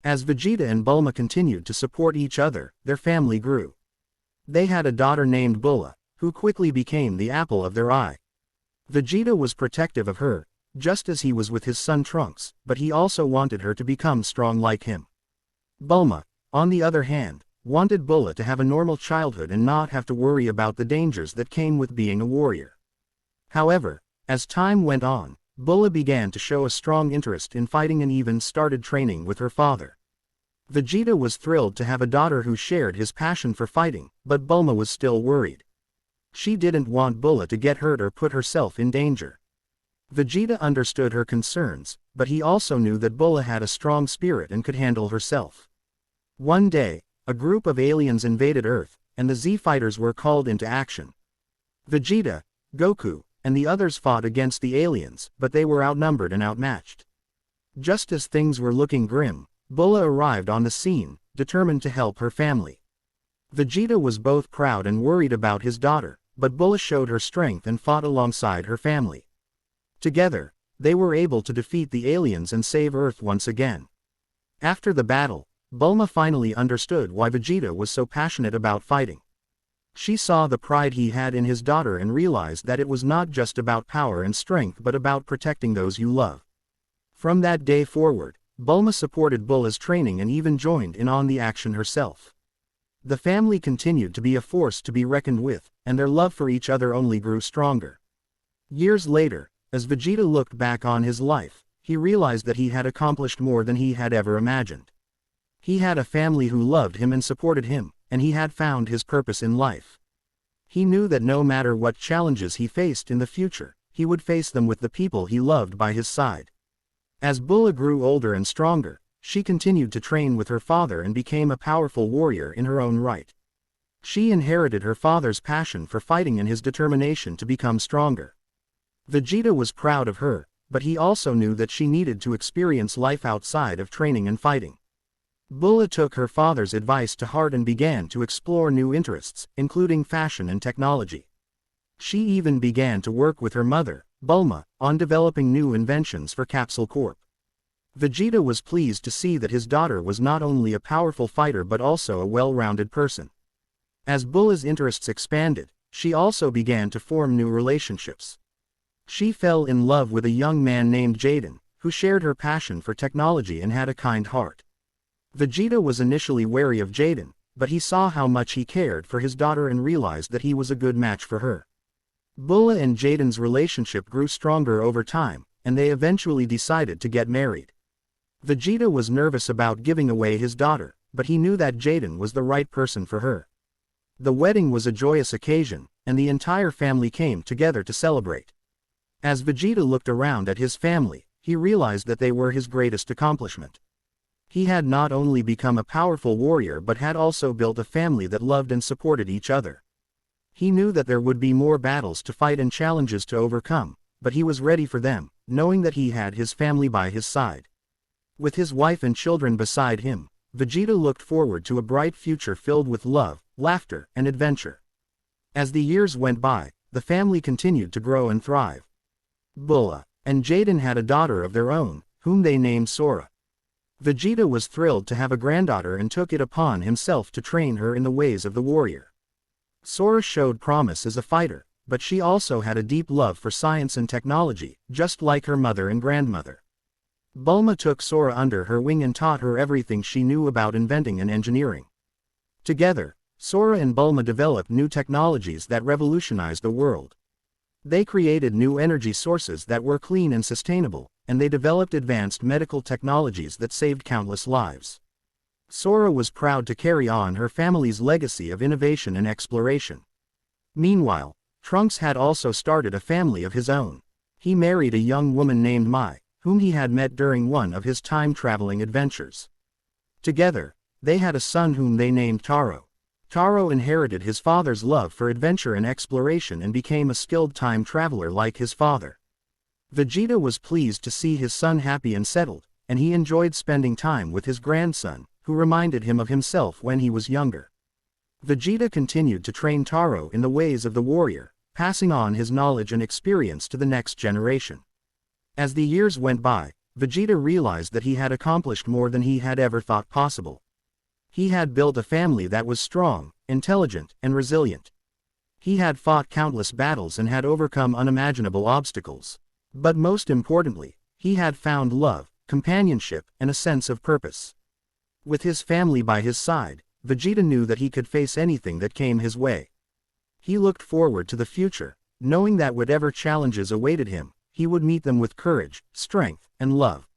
As Vegeta and Bulma continued to support each other, their family grew. They had a daughter named Bulma, who quickly became the apple of their eye. Vegeta was protective of her, just as he was with his son Trunks, but he also wanted her to become strong like him. Bulma, on the other hand, wanted Bulma to have a normal childhood and not have to worry about the dangers that came with being a warrior. However, as time went on, Bulma began to show a strong interest in fighting and even started training with her father. Vegeta was thrilled to have a daughter who shared his passion for fighting, but Bulma was still worried. She didn't want Bulma to get hurt or put herself in danger. Vegeta understood her concerns, but he also knew that Bulma had a strong spirit and could handle herself. One day, a group of aliens invaded Earth, and the Z-Fighters were called into action. Vegeta, Goku, and the others fought against the aliens, but they were outnumbered and outmatched. Just as things were looking grim, Bulma arrived on the scene, determined to help her family. Vegeta was both proud and worried about his daughter, but Bulma showed her strength and fought alongside her family. Together, they were able to defeat the aliens and save Earth once again. After the battle, Bulma finally understood why Vegeta was so passionate about fighting. She saw the pride he had in his daughter and realized that it was not just about power and strength but about protecting those you love. From that day forward, Bulma supported Bulma's training and even joined in on the action herself. The family continued to be a force to be reckoned with, and their love for each other only grew stronger. Years later, as Vegeta looked back on his life, he realized that he had accomplished more than he had ever imagined. He had a family who loved him and supported him, and he had found his purpose in life. He knew that no matter what challenges he faced in the future, he would face them with the people he loved by his side. As Bulma grew older and stronger, she continued to train with her father and became a powerful warrior in her own right. She inherited her father's passion for fighting and his determination to become stronger. Vegeta was proud of her, but he also knew that she needed to experience life outside of training and fighting. Bulma took her father's advice to heart and began to explore new interests, including fashion and technology. She even began to work with her mother, Bulma, on developing new inventions for Capsule Corp. Vegeta was pleased to see that his daughter was not only a powerful fighter but also a well-rounded person. As Bulma's interests expanded, she also began to form new relationships. She fell in love with a young man named Jiren, who shared her passion for technology and had a kind heart. Vegeta was initially wary of Jiren, but he saw how much he cared for his daughter and realized that he was a good match for her. Bulma and Jiren's relationship grew stronger over time, and they eventually decided to get married. Vegeta was nervous about giving away his daughter, but he knew that Jiren was the right person for her. The wedding was a joyous occasion, and the entire family came together to celebrate. As Vegeta looked around at his family, he realized that they were his greatest accomplishment. He had not only become a powerful warrior but had also built a family that loved and supported each other. He knew that there would be more battles to fight and challenges to overcome, but he was ready for them, knowing that he had his family by his side. With his wife and children beside him, Vegeta looked forward to a bright future filled with love, laughter, and adventure. As the years went by, the family continued to grow and thrive. Bulma and Jiren had a daughter of their own, whom they named Sora. Vegeta was thrilled to have a granddaughter and took it upon himself to train her in the ways of the warrior. Sora showed promise as a fighter, but she also had a deep love for science and technology, just like her mother and grandmother. Bulma took Sora under her wing and taught her everything she knew about inventing and engineering. Together, Sora and Bulma developed new technologies that revolutionized the world. They created new energy sources that were clean and sustainable, and they developed advanced medical technologies that saved countless lives. Sora was proud to carry on her family's legacy of innovation and exploration. Meanwhile, Trunks had also started a family of his own. He married a young woman named Mai, whom he had met during one of his time-traveling adventures. Together, they had a son whom they named Taro. Taro inherited his father's love for adventure and exploration and became a skilled time traveler like his father. Vegeta was pleased to see his son happy and settled, and he enjoyed spending time with his grandson, who reminded him of himself when he was younger. Vegeta continued to train Taro in the ways of the warrior, passing on his knowledge and experience to the next generation. As the years went by, Vegeta realized that he had accomplished more than he had ever thought possible. He had built a family that was strong, intelligent, and resilient. He had fought countless battles and had overcome unimaginable obstacles. But most importantly, he had found love, companionship, and a sense of purpose. With his family by his side, Vegeta knew that he could face anything that came his way. He looked forward to the future, knowing that whatever challenges awaited him, he would meet them with courage, strength, and love.